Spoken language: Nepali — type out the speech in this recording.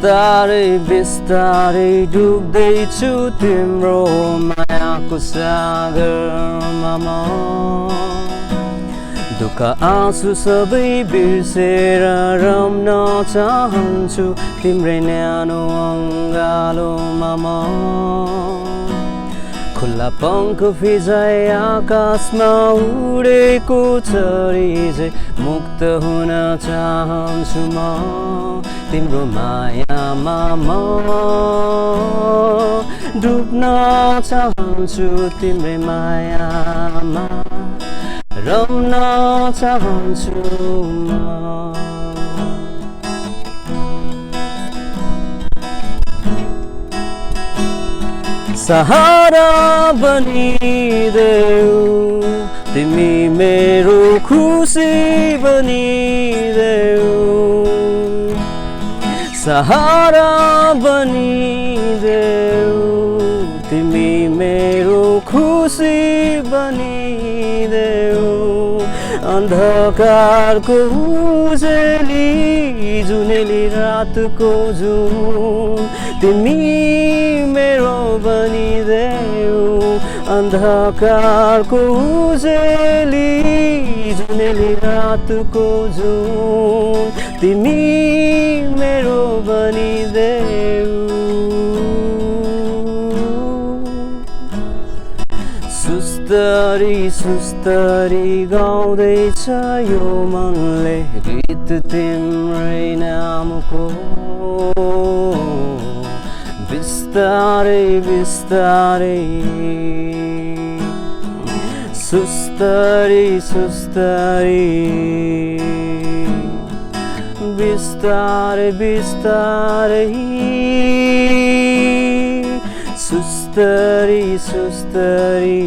बिस्तारै बिस्तारै डुब्दैछु तिम्रो मायाको सागरमा म दुःख आँसु सबै बिर्सेर रम्न चाहन्छु तिम्रै न्यानो अङ्गालोमा म खुल्ला पङ्ख फिजाए आकाशमा उडेको चरी झै मुक्त हुन चाहन्छु म तिम्रो मायामा म डुब्न चाहन्छु तिम्रै मायामा रम्न चाहन्छु म सहारा बनिदेऊ तिमी मेरो खुसी बनिदेऊ सहारा बनिदेऊ तिमी मेरो खुसी बनिदेऊ अन्धकारको उजेली जुनेली रातको जुन तिमी मेरो बनिदेऊ अन्धकारको उजेली जुनेली रातको जुन तिमी मेरो बनिदेऊ सुस्तरी सुस्तरी गाउँदैछ यो मनले गीत तिम्रै नामको बिस्तारै बिस्तारै सुस्तरी सुस्तरी बिस्तारै बिस्तारै सुस्तरी सुस्तरी